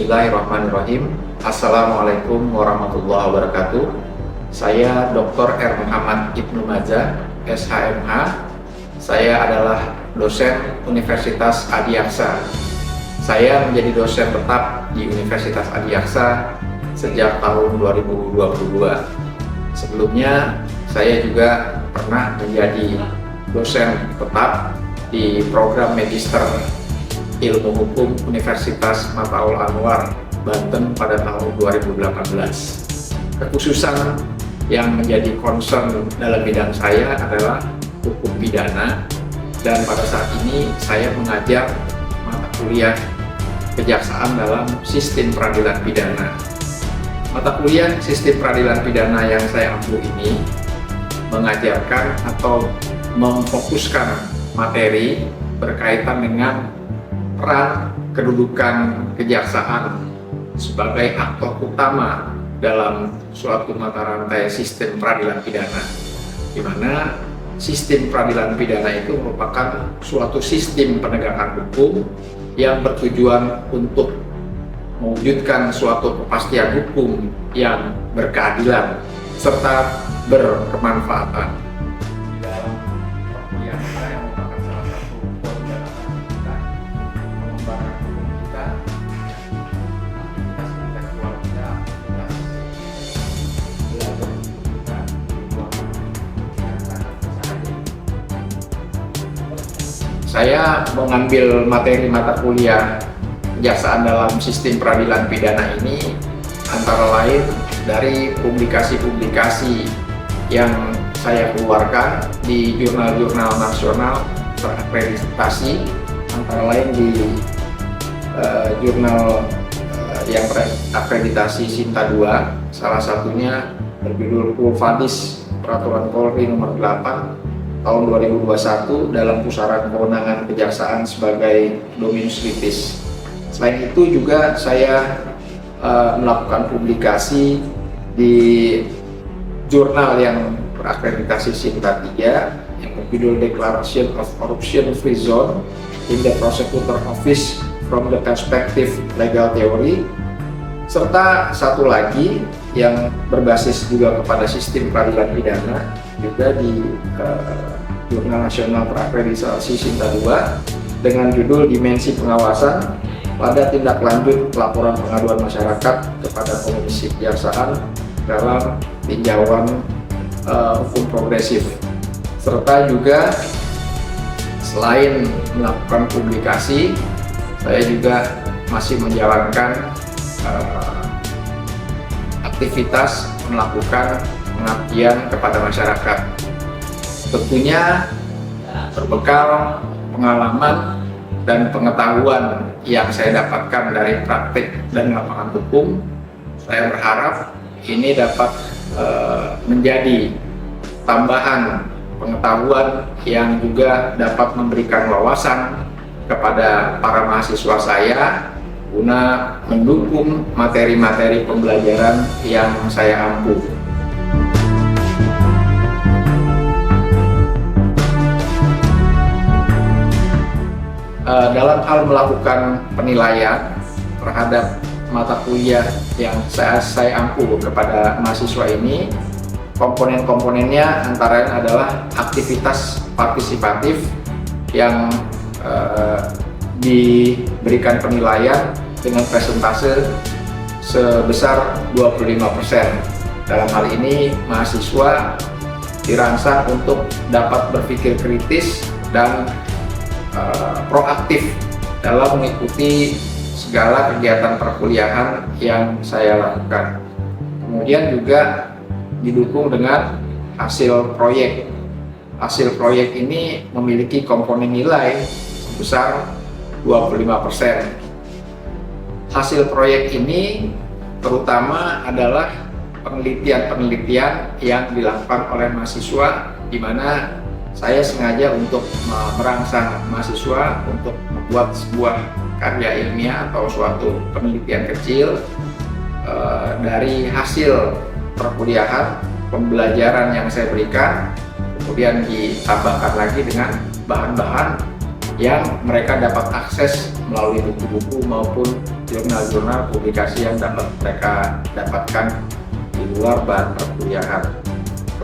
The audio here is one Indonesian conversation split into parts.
Bismillahirrahmanirrahim. Assalamualaikum warahmatullahi wabarakatuh. Saya Dr. R. Muhammad Ibnu Majah, SHMH. Saya adalah dosen Universitas Adiaksa. Saya menjadi dosen tetap di Universitas Adiaksa sejak tahun 2022. Sebelumnya, saya juga pernah menjadi dosen tetap di program Magister Ilmu Hukum Universitas Mataul Anwar, Banten pada tahun 2018. Kekhususan yang menjadi concern dalam bidang saya adalah hukum pidana, dan pada saat ini saya mengajar mata kuliah kejaksaan dalam sistem peradilan pidana. Mata kuliah sistem peradilan pidana yang saya ambil ini mengajarkan atau memfokuskan materi berkaitan dengan peran kedudukan kejaksaan sebagai aktor utama dalam suatu mata rantai sistem peradilan pidana, di mana sistem peradilan pidana itu merupakan suatu sistem penegakan hukum yang bertujuan untuk mewujudkan suatu kepastian hukum yang berkeadilan serta berkemanfaatan. Saya mengambil materi mata kuliah kejaksaan dalam sistem peradilan pidana ini antara lain dari publikasi-publikasi yang saya keluarkan di jurnal-jurnal nasional terakreditasi, antara lain di jurnal yang terakreditasi Sinta 2, salah satunya berjudul Kulfadis Peraturan Polri Nomor 8 tahun 2021 dalam pusaran kewenangan kejaksaan sebagai dominus litis. Selain itu juga saya melakukan publikasi di jurnal yang terakreditasi Sinta 3 yang berjudul Declaration of Corruption Free Zone in the Prosecutor Office from the Perspective Legal Theory, serta satu lagi yang berbasis juga kepada sistem peradilan pidana juga di Jurnal Nasional Terakreditasi Sinta 2 dengan judul Dimensi Pengawasan pada Tindak Lanjut Laporan Pengaduan Masyarakat kepada Komisi Kejaksaan dalam Tinjauan Hukum Progresif, serta juga selain melakukan publikasi, saya juga masih menjalankan aktivitas melakukan pengabdian kepada masyarakat. Tentunya berbekal pengalaman dan pengetahuan yang saya dapatkan dari praktik dan lapangan hukum, saya berharap ini dapat menjadi tambahan pengetahuan yang juga dapat memberikan wawasan kepada para mahasiswa saya guna mendukung materi-materi pembelajaran yang saya ampu. Dalam hal melakukan penilaian terhadap mata kuliah yang saya ampu kepada mahasiswa ini, komponen-komponennya antara lain adalah aktivitas partisipatif yang diberikan penilaian dengan persentase sebesar 25%. Dalam hal ini mahasiswa dirangsang untuk dapat berpikir kritis dan proaktif dalam mengikuti segala kegiatan perkuliahan yang saya lakukan. Kemudian juga didukung dengan hasil proyek. Hasil proyek ini memiliki komponen nilai sebesar 25%. Hasil proyek ini terutama adalah penelitian-penelitian yang dilakukan oleh mahasiswa, di mana saya sengaja untuk merangsang mahasiswa untuk membuat sebuah karya ilmiah atau suatu penelitian kecil dari hasil perkuliahan, pembelajaran yang saya berikan, kemudian ditambahkan lagi dengan bahan-bahan yang mereka dapat akses melalui buku-buku maupun jurnal-jurnal publikasi yang dapat mereka dapatkan di luar bahan perkuliahan.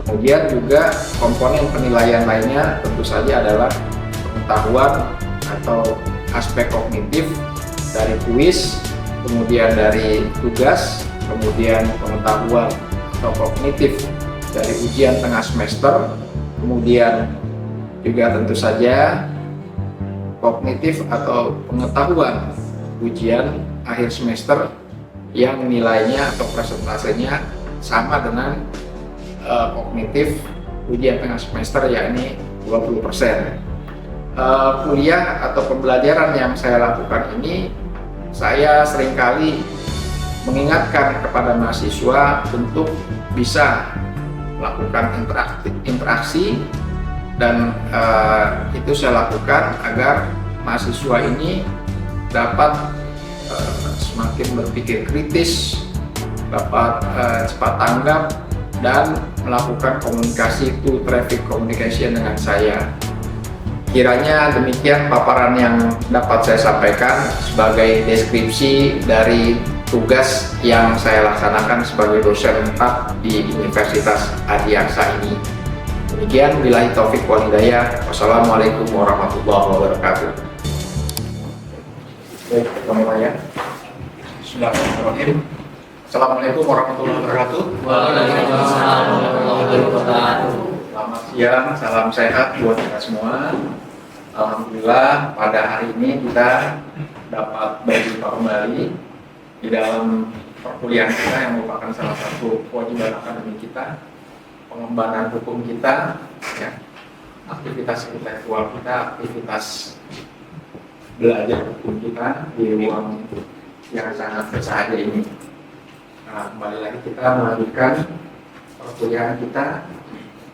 Kemudian juga komponen penilaian lainnya tentu saja adalah pengetahuan atau aspek kognitif dari kuis, kemudian dari tugas, kemudian pengetahuan atau kognitif dari ujian tengah semester, kemudian juga tentu saja kognitif atau pengetahuan ujian akhir semester yang nilainya atau persentasenya sama dengan kognitif ujian tengah semester, yakni 20%. Kuliah atau pembelajaran yang saya lakukan ini, saya seringkali mengingatkan kepada mahasiswa untuk bisa melakukan interaksi dan itu saya lakukan agar mahasiswa ini dapat semakin berpikir kritis, dapat cepat tanggap dan melakukan komunikasi to traffic communication dengan saya. Kiranya demikian paparan yang dapat saya sampaikan sebagai deskripsi dari tugas yang saya laksanakan sebagai dosen 4 di Universitas Adiaksa ini. Demikian, billahi taufik wal hidayah. Wassalamualaikum warahmatullahi wabarakatuh. Baik, ya. Bismillahirrahmanirrahim. Assalamualaikum warahmatullahi wabarakatuh. Waalaikumsalam warahmatullahi wabarakatuh. Selamat siang, salam sehat buat kita semua. Alhamdulillah pada hari ini kita dapat berjumpa kembali di dalam perkuliahan kita yang merupakan salah satu kewajiban akademik kita, pengembangan hukum kita, ya, aktivitas intelektual kita, aktivitas belajar hukum kita di ruang yang sangat bersahaja ini. Nah, kembali lagi kita melanjutkan perkuliahan kita,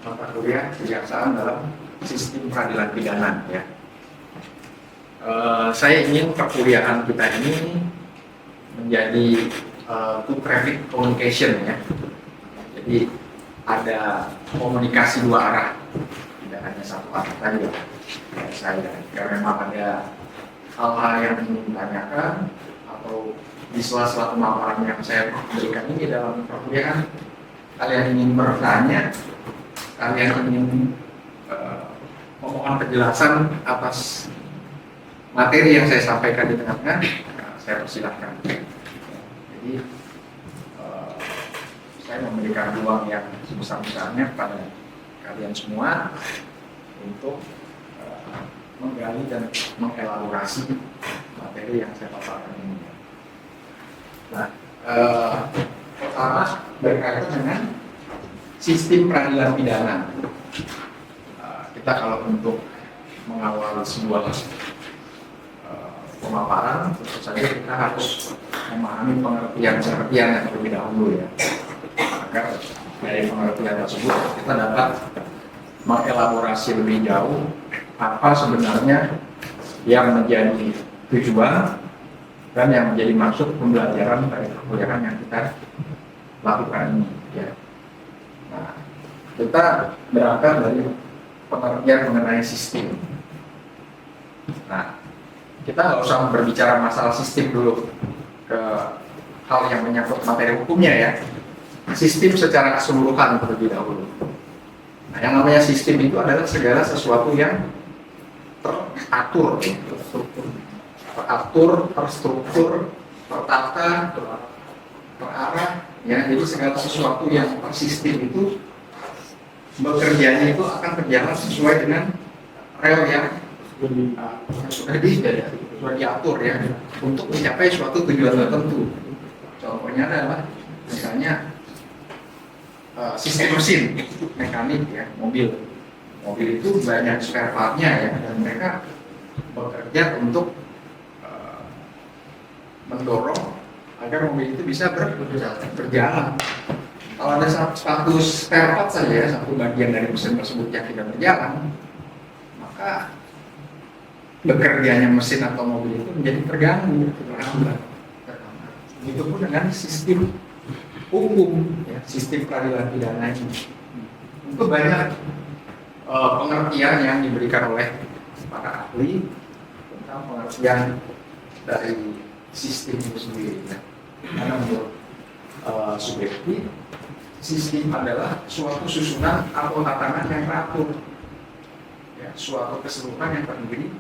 mata kuliah kejaksaan dalam sistem peradilan pidana. Ya. Saya ingin perkuliahan kita ini menjadi to traffic communication, ya. Jadi ada komunikasi dua arah, tidak hanya satu arah saja. Saya, jika memang ada hal-hal yang ingin ditanyakan atau di sela-sela pemaparan yang saya berikan ini dalam perkuliahan, kalian ingin bertanya, kalian ingin memohon penjelasan atas materi yang saya sampaikan di tengah-tengah, saya persilahkan. Jadi saya memberikan ruang yang sebesar-besarnya kepada kalian semua untuk menggali dan mengelaborasi materi yang saya paparkan ini. Nah, pertama berkaitan dengan sistem peradilan pidana. Kita kalau untuk mengawal sebuah pemaparan, tentu saja kita harus memahami pengertian-pengertian yang terlebih dahulu, ya. Agar dari pengertian tersebut kita dapat mengelaborasi lebih jauh apa sebenarnya yang menjadi tujuan dan yang menjadi maksud pembelajaran dari perkuliahan yang kita lakukan ini, ya. Nah, kita berangkat dari pengertian mengenai sistem. Nah, kita nggak usah berbicara masalah sistem dulu ke hal yang menyangkut materi hukumnya, ya. Sistem secara keseluruhan terlebih dahulu. Nah, yang namanya sistem itu adalah segala sesuatu yang teratur, terstruktur, tertata, terarah, ya. Jadi segala sesuatu yang tersistem itu bekerjanya itu akan berjalan sesuai dengan rel yang sudah diatur, ya, untuk mencapai suatu tujuan tertentu. Contohnya adalah misalnya sistem mesin mekanik, ya, mobil itu banyak spare partnya, ya, dan mereka bekerja untuk mendorong agar mobil itu bisa berjalan. Kalau ada satu spare part saja, satu bagian dari mesin tersebut yang tidak berjalan, maka bekerjanya mesin atau mobil itu menjadi terganggu, terhambat. Begitupun dengan sistem hukum, ya, sistem peradilan pidana ini. Itu banyak pengertian yang diberikan oleh para ahli tentang pengertian dari sistem itu sendiri. Ya. Karena menurut subjektif, sistem adalah suatu susunan atau tatanan yang teratur, ya, suatu keseluruhan yang terdiri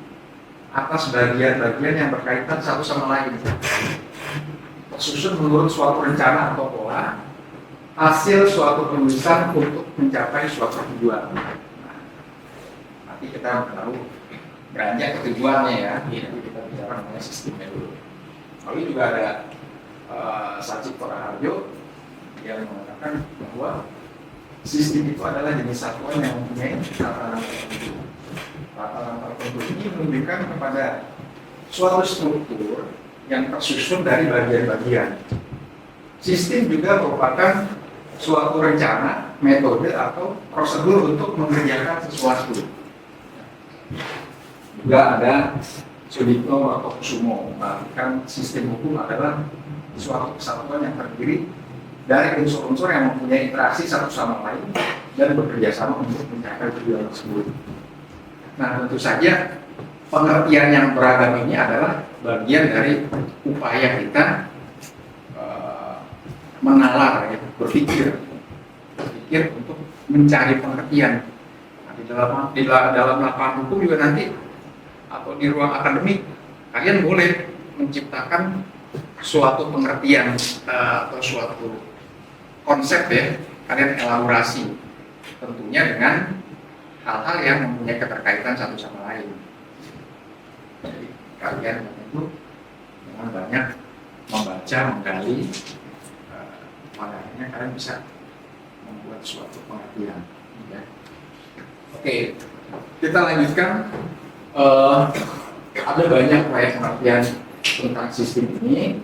atas bagian-bagian yang berkaitan satu sama lain, tersusun menurut suatu rencana atau pola, hasil suatu penulisan untuk mencapai suatu tujuan. Nah, nanti kita baru beranjak ke tujuannya ya. Jadi kita bicara mengenai sistemnya dulu. Lalu juga ada Sacipto Raharjo yang mengatakan bahwa sistem itu adalah jenis satuan yang mempunyai tatanan tertentu. Tatanan tertentu ini menunjukkan kepada suatu struktur yang tersusun dari bagian-bagian. Sistem juga merupakan suatu rencana, metode atau prosedur untuk mengerjakan sesuatu. Juga ada Sudipto Martokusumo mengatakan sistem hukum adalah suatu kesatuan yang terdiri dari unsur-unsur yang mempunyai interaksi satu sama lain dan bekerja sama untuk mencapai tujuan tersebut. Nah, tentu saja pengertian yang beragam ini adalah bagian dari upaya kita menalar, ya, berpikir untuk mencari pengertian. Nah, di dalam lapangan hukum juga nanti atau di ruang akademik kalian boleh menciptakan suatu pengertian atau suatu konsep, ya, kalian elaborasi tentunya dengan hal-hal yang mempunyai keterkaitan satu sama lain. Jadi kalian itu dengan banyak membaca, menggali, makanya kalian bisa membuat suatu pengertian. Ya. Oke, kita lanjutkan. Ada banyak pengertian tentang sistem ini.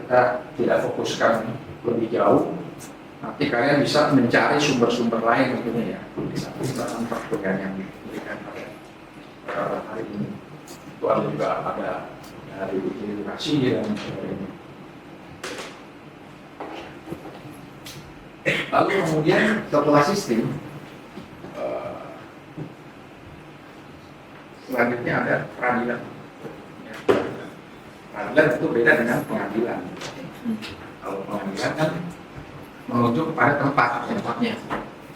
Kita tidak fokuskan lebih jauh. Nanti kalian bisa mencari sumber-sumber lain tentunya, ya, di dalam perkuliahan yang diberikan pada hari ini. Itu ada juga ada dari edukasi dan sebagainya. Lalu kemudian setelah sistem, selanjutnya ada peradilan. Ya. Peradilan itu beda dengan pengadilan. Kalau pengadilan kan merujuk kepada tempatnya.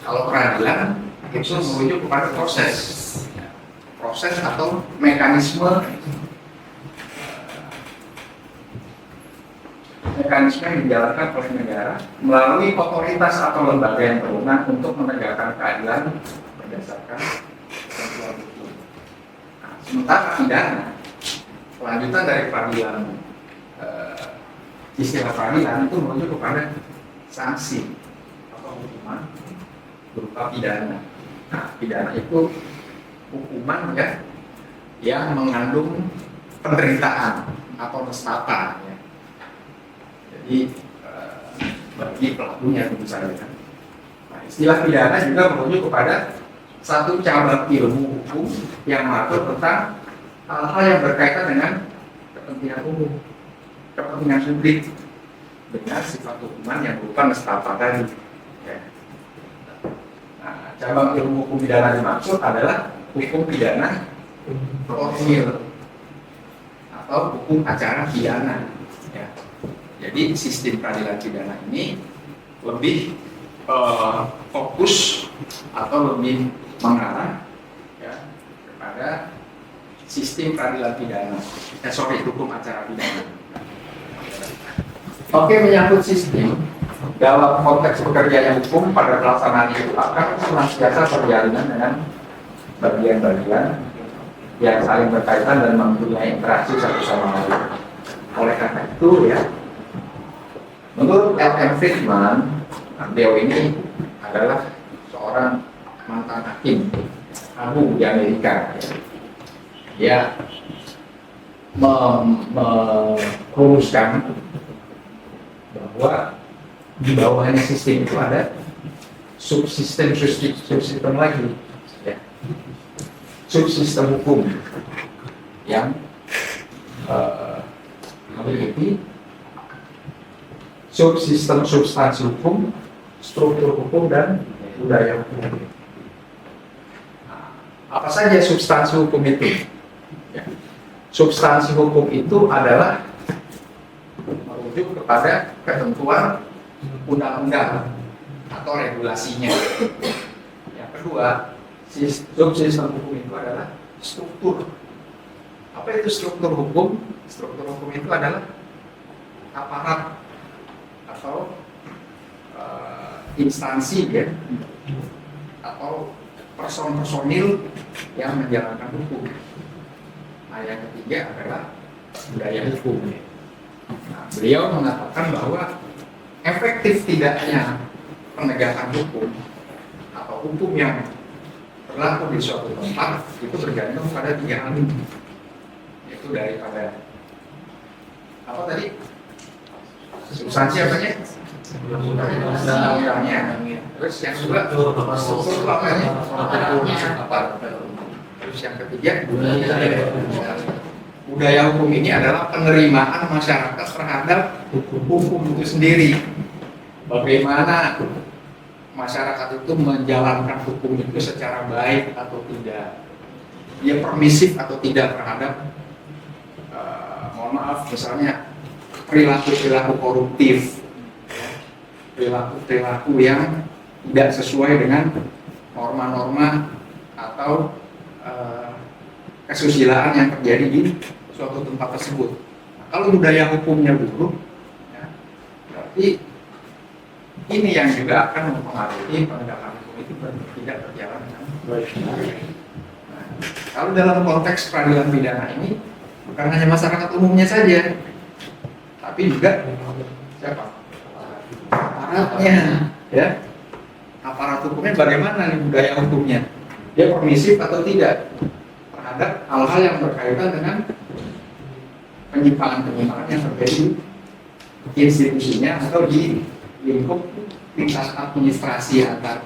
Kalau peradilan itu merujuk kepada proses atau mekanisme yang dijalankan oleh negara melalui otoritas atau lembaga yang berwenang untuk menegakkan keadilan berdasarkan ketentuan hukum. Nah, sementara pidana, kelanjutan dari peradilan, istilah peradilan itu merujuk kepada sanksi atau hukuman berupa pidana. Nah, pidana itu hukuman, ya, yang mengandung penderitaan atau nestapa, ya. Jadi bagi pelakunya tentu saja. Nah, istilah pidana juga merujuk kepada satu cabang ilmu hukum yang mengatur tentang hal-hal yang berkaitan dengan kepentingan umum, kepentingan publik, dengan sifat hukuman yang berupa nestapa tadi. Ya. Nah, cabang ilmu hukum pidana dimaksud adalah hukum pidana formil atau hukum acara pidana. Ya. Jadi sistem peradilan pidana ini lebih fokus atau lebih mengarah, ya, kepada sistem peradilan pidana. Hukum acara pidana. Oke, menyangkut sistem dalam konteks pekerjaan hukum pada pelaksanaan itu akan senantiasa berjalinan dengan bagian-bagian yang saling berkaitan dan mempunyai interaksi satu sama lain. Oleh karena itu, ya, menurut L.M. Friedman, beliau ini adalah seorang mantan hakim agung di Amerika. Dia merumuskan bahwa di bawahnya sistem itu ada subsistem lagi, ya. Subsistem hukum yang memiliki subsistem substansi hukum, struktur hukum, dan budaya hukum. Nah, apa saja substansi hukum itu? Ya. substansi hukum itu adalah merujuk kepada ketentuan undang-undang atau regulasinya. Yang kedua, subsistem hukum itu adalah struktur. Apa itu struktur hukum? Struktur hukum itu adalah aparat atau instansi ya, atau personil yang menjalankan hukum. Nah, yang ketiga adalah budaya hukum. Nah, beliau mengatakan bahwa efektif tidaknya penegakan hukum atau hukum yang berlaku di suatu tempat itu bergantung pada 3 hal ini, yaitu daripada apa tadi? Substansi apanya? Undang-undangnya. Terus yang kedua, struktur apanya? Apa? Terus yang ketiga, budaya hukum ini adalah penerimaan masyarakat terhadap hukum itu sendiri. Bagaimana masyarakat itu menjalankan hukum itu secara baik atau tidak, dia permisif atau tidak terhadap mohon maaf misalnya perilaku koruptif, perilaku yang tidak sesuai dengan norma-norma atau kesusilaan yang terjadi di suatu tempat tersebut. Nah, kalau budaya hukumnya buruk, ya, berarti ini yang juga akan mempengaruhi penegakan hukum itu tidak berjalan dengan baik. Nah, kalau dalam konteks peradilan pidana ini bukan hanya masyarakat umumnya saja, tapi juga siapa? Aparatnya, ya. Aparat hukumnya bagaimana nih budaya hukumnya? Dia permisif atau tidak terhadap hal-hal yang berkaitan dengan penyimpangan-penyimpangan yang terjadi di institusinya atau di lingkup lintas administrasi antar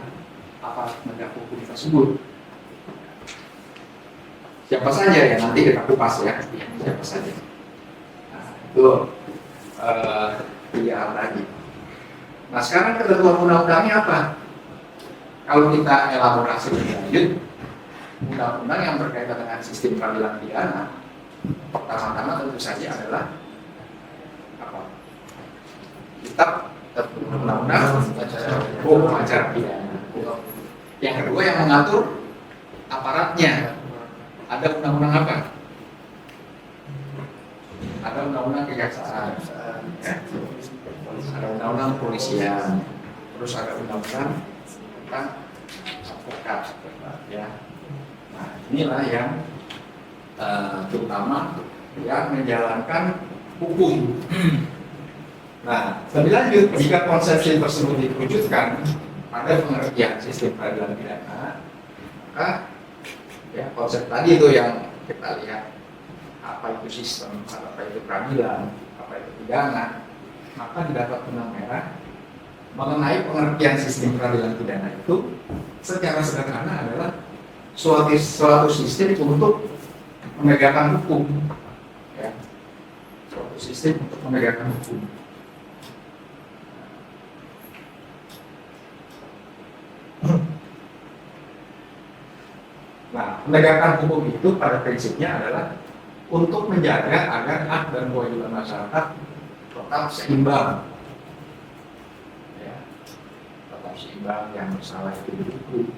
aparat penegak hukum tersebut. Siapa saja ya, nanti kita kupas ya, siapa saja. Nah, itu 3 hal tadi. Nah, sekarang ketentuan undang-undangnya apa? Kalau kita elaborasi lebih lanjut, undang-undang yang berkaitan dengan sistem peradilan pidana, pertama-tama tentu saja adalah apa? Kitab undang-undang hukum acara pidana. Yang kedua yang mengatur aparatnya, ada undang-undang apa? Ada undang-undang kejaksaan, ya. Ada undang-undang kepolisian, terus ada undang-undang tentang advokat, ya. Nah, inilah yang terutama yang menjalankan hukum. Nah, lebih lanjut, jika konsepsi tersebut diwujudkan pada pengertian sistem peradilan pidana, maka ya konsep tadi itu yang kita lihat, apa itu sistem, apa itu peradilan, apa itu pidana, maka didapat benang merah mengenai pengertian sistem peradilan pidana itu secara sederhana adalah suatu sistem untuk menegakkan hukum, ya. Suatu sistem untuk menegakkan hukum. Nah, penegakan hukum itu pada prinsipnya adalah untuk menjaga agar hak dan kewajiban masyarakat tetap seimbang, ya, tetap seimbang, yang bersalah itu dihukum,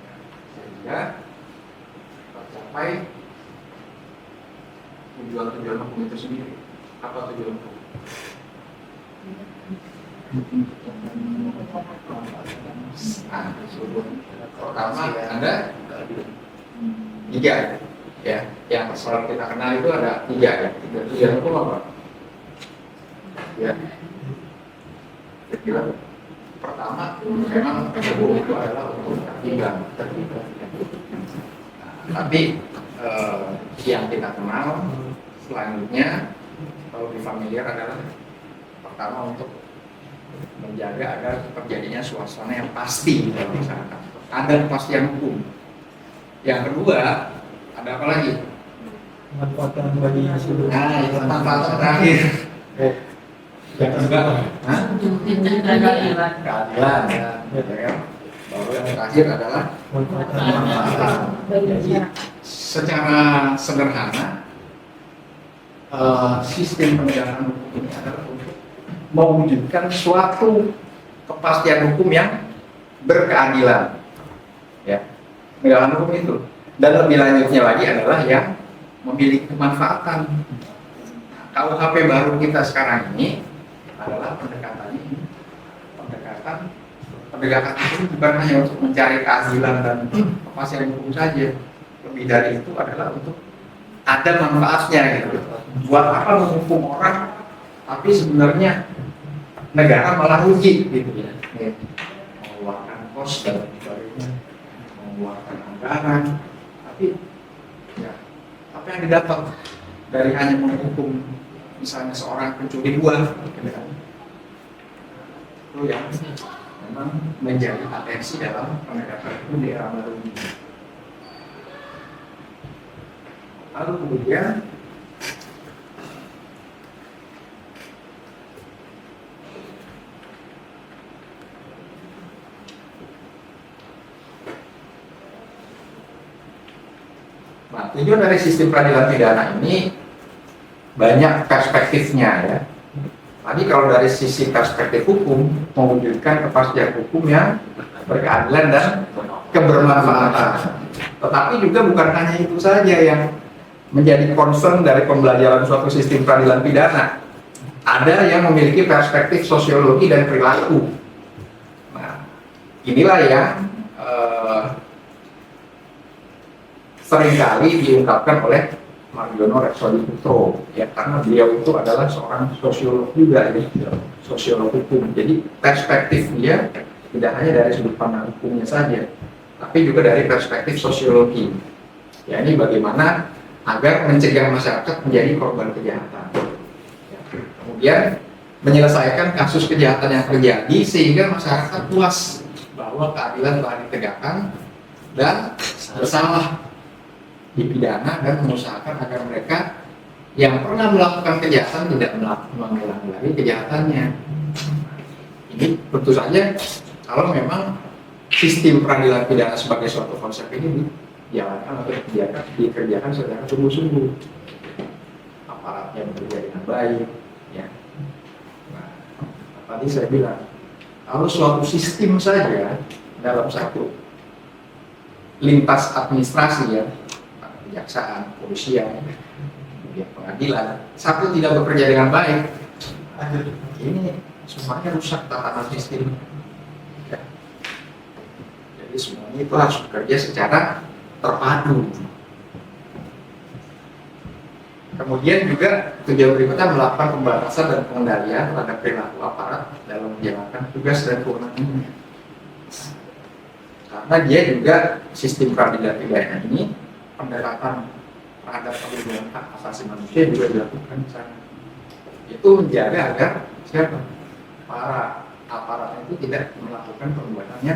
ya, sehingga tercapai tujuan-tujuan hukum itu sendiri. Apa tujuan hukum? Nah, pertama ada 3, ya, yang selalu kita kenal itu ada 3 ya. 3 tujuan hukum apa? Ya, kira pertama memang hukum itu adalah untuk tertimbang. Nah, tapi yang kita kenal selanjutnya kalau di familiar adalah pertama untuk menjaga agar terjadinya suasana yang pasti di dalam masyarakat, ada kepastian hukum. Yang kedua ada apa lagi? Manfaatan bagi seluruh. Nah, itu manfaat terakhir. Yang kedua, keadilan, ya. Baru yang terakhir adalah manfaat. Secara sederhana, sistem penegakan hukum ini adalah untuk mewujudkan suatu kepastian hukum yang berkeadilan. Ya, penegakan hukum itu. Dan lebih lanjutnya lagi adalah yang memiliki kemanfaatan. KUHP baru kita sekarang ini adalah pendekatannya pendekatan hukum bukan hanya untuk mencari keadilan dan kepastian hukum saja. Lebih dari itu adalah untuk ada manfaatnya gitu. Buat apa menghukum orang tapi sebenarnya negara malah rugi gitu ya. Mengeluarkan kos dan sebagainya, mengeluarkan anggaran, tapi ya apa yang didapat dari hanya menghukum misalnya seorang pencuri buah gitu kan. Itu yang memang menjadi atensi dalam penegakan hukum di era baru ini. Lalu kemudian tujuan dari sistem peradilan pidana ini banyak perspektifnya ya. Tadi kalau dari sisi perspektif hukum mewujudkan kepastian hukum yang berkeadilan dan kebermanfaatan. Tetapi juga bukan hanya itu saja yang menjadi concern dari pembelajaran suatu sistem peradilan pidana. Ada yang memiliki perspektif sosiologi dan perilaku. Nah, inilah yang seringkali diungkapkan oleh Mardiono Repsodi Putro, ya, karena beliau itu adalah seorang sosiolog juga, ya, sosiolog hukum. Jadi perspektif dia tidak hanya dari sudut pandang hukumnya saja, tapi juga dari perspektif sosiologi. Ya, ini bagaimana agar mencegah masyarakat menjadi korban kejahatan. Ya, kemudian menyelesaikan kasus kejahatan yang terjadi sehingga masyarakat puas bahwa keadilan telah ditegakkan dan bersalah dipidana, dan mengusahakan agar mereka yang pernah melakukan kejahatan tidak mengulangi lagi kejahatannya. Ini tentu saja kalau memang sistem peradilan pidana sebagai suatu konsep ini dijalankan atau dikerjakan secara sungguh-sungguh, aparatnya bekerja dengan baik, ya. Nah, tadi saya bilang kalau suatu sistem saja dalam satu lintas administrasi, ya, kejaksaan, kepolisian, kemudian pengadilan, satu tidak bekerja dengan baik, ini semuanya rusak tatanan sistem. Ya. Jadi semuanya itu harus bekerja secara terpadu. Kemudian juga tujuan berikutnya melakukan pembatasan dan pengendalian terhadap perilaku aparat dalam menjalankan tugas dan kewenangannya. Karena dia juga sistem peradilan pidana ini pendekatan terhadap perlindungan hak asasi manusia juga dilakukan di sana. Itu menjaga agar siapa? Para aparat itu tidak melakukan perbuatannya.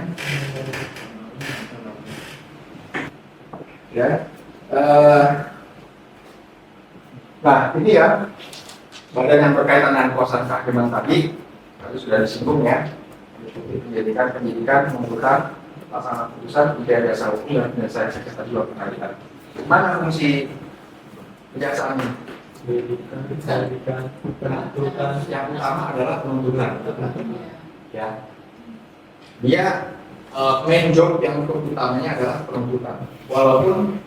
Ya. Nah, ini ya badan yang berkaitan dengan kekuasaan kehakiman tadi sudah disinggung ya. Penyidikan, penuntutan, pelaksanaan putusan, penilaian jasa hukum, dan penyelesaian sengketa jual pengadilan. Mana fungsi kejaksaan ini? Penyidikan, penuntutan. Yang utama adalah penuntutan. Ya, dia main job yang utamanya adalah penuntutan. Walaupun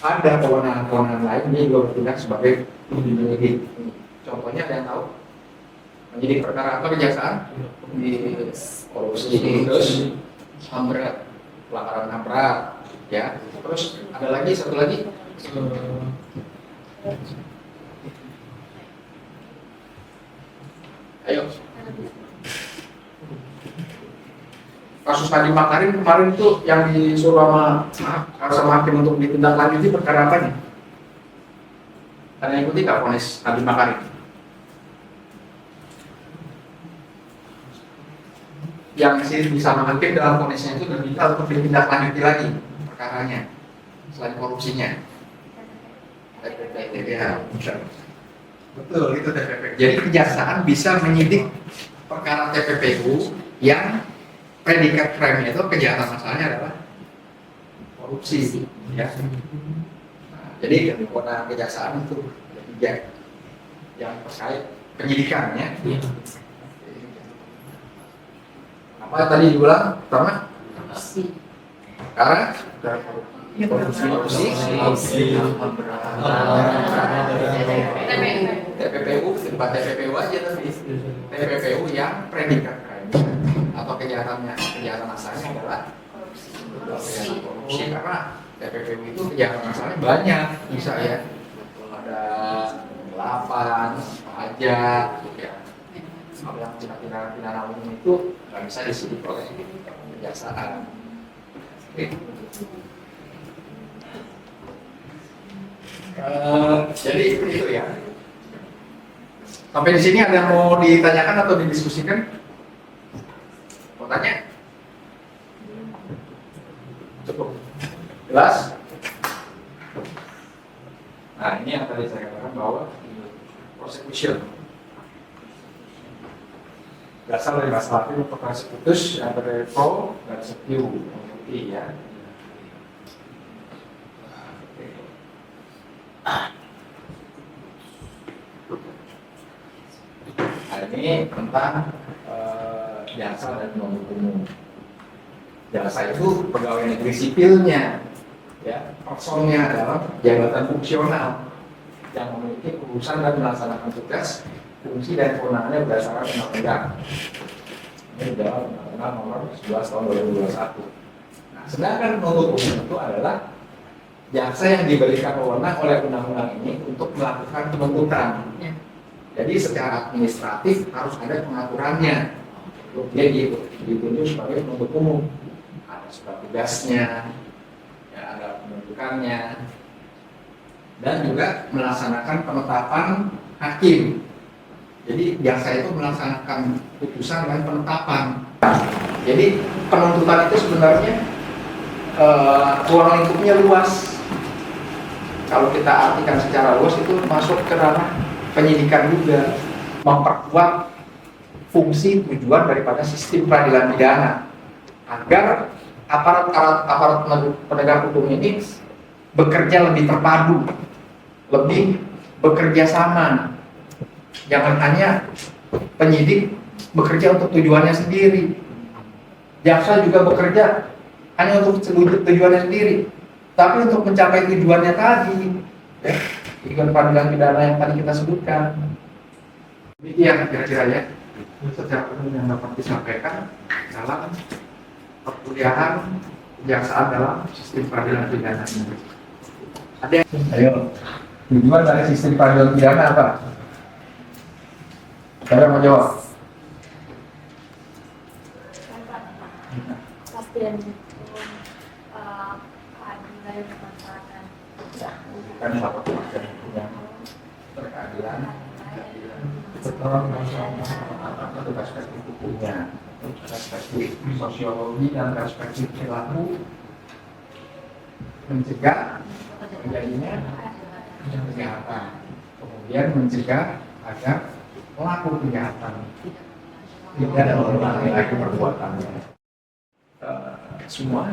ada kewenangan-kewenangan lain, dia juga bertindak sebagai penyidik. Contohnya ada yang tahu? Penyidik perkara apa kejaksaan? Di korupsi, terus HAM berat, pelanggaran HAM berat. Ya, terus ada lagi satu lagi, ayo, kasus Nadiem Makarim kemarin itu yang disuruh sama hakim untuk ditindaklanjuti perkara apa nih? Kalian ikuti nggak vonis Nadiem Makarim? Yang bisa hakim dalam vonisnya itu diminta untuk ditindaklanjuti lagi perkaranya selain korupsinya. TPP, betul, itu TPP. Jadi kejaksaan bisa menyidik perkara TPPU yang predikat crime itu kejahatan masalahnya adalah korupsi, ya. Nah, jadi kewenangan kejaksaan itu ada 3. yang terkait penyidikan ya. Iya. Apa tadi diulang pertama? Karena korupsi. TPPU, tempat TPPU aja tapi TPPU yang predikat crime atau kejahatan asalnya adalah korupsi karena TPPU itu kejahatan asalnya banyak, bisa ya ada pengelapan, pajak, ya. Kalau yang tindak pidana umum itu nggak bisa disidik oleh kejaksaan. Oke. Jadi itu ya. Sampai di sini ada yang mau ditanyakan atau didiskusikan? Mau tanya? Cukup. Jelas? Nah, ini yang tadi saya katakan bahwa prosecution berasal dari bahasa Latin untuk prosecutus yang pro dan sepiu ya. Nah, ini tentang jasa dan penuntut umum. Jasa itu pegawai negeri sipilnya, ya, personnya adalah jabatan fungsional yang memiliki urusan dan melaksanakan tugas, fungsi dan kewenangannya berdasarkan undang-undang. Ini dalam Undang-Undang Nomor 11 Tahun 2021. Nah, sedangkan penuntut umum itu adalah jaksa yang diberikan wewenang oleh undang-undang ini untuk melakukan penuntutan. Jadi secara administratif harus ada pengaturannya. Dia ditunjuk sebagai penuntut umum. Ada surat tugasnya, ya, ada penuntukannya, dan juga melaksanakan penetapan hakim. Jadi jaksa itu melaksanakan putusan dan penetapan. Jadi penuntutan itu sebenarnya ruang lingkupnya luas. Kalau kita artikan secara luas itu masuk ke ranah penyidikan juga, memperkuat fungsi tujuan daripada sistem peradilan pidana agar aparat penegak hukum ini bekerja lebih terpadu, lebih bekerja sama. Jangan hanya penyidik bekerja untuk tujuannya sendiri, jaksa juga bekerja hanya untuk tujuannya sendiri, tapi untuk mencapai tujuannya tadi, ya, tujuan peradilan pidana yang tadi kita sebutkan. Demikian kira-kira ya secara umum yang dapat disampaikan dalam perkuliahan kejaksaan dalam sistem peradilan pidana ini. Ada yang, ayo, tujuan dari sistem peradilan pidana apa? Siapa mau jawab? Keadilan masyarakat. Bukan satu keadilan yang berkeadilan, satu perspektif hukumnya, perspektif sosiologi dan perspektif perilaku, mencegah terjadinya kejahatan, kemudian mencegah agar pelaku kejahatan tidak mengulangi lagi perbuatannya. Semua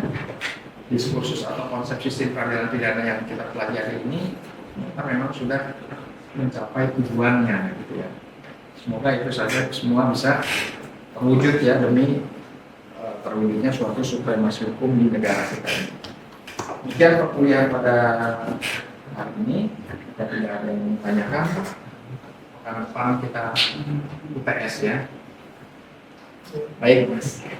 diskursus atau konsep sistem peradilan pidana yang kita pelajari ini kita memang sudah mencapai tujuannya gitu ya. Semoga itu saja semua bisa terwujud ya demi terwujudnya suatu supremasi hukum di negara kita ini. Demikian perkuliahan pada hari ini. Kita tidak ada yang ditanyakan. Karena depan kita UTS ya. Baik,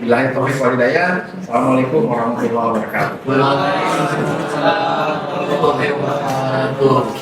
billahi taufiq wal hidayah. Assalamualaikum warahmatullahi wabarakatuh. Waalaikumsalam warahmatullahi wabarakatuh.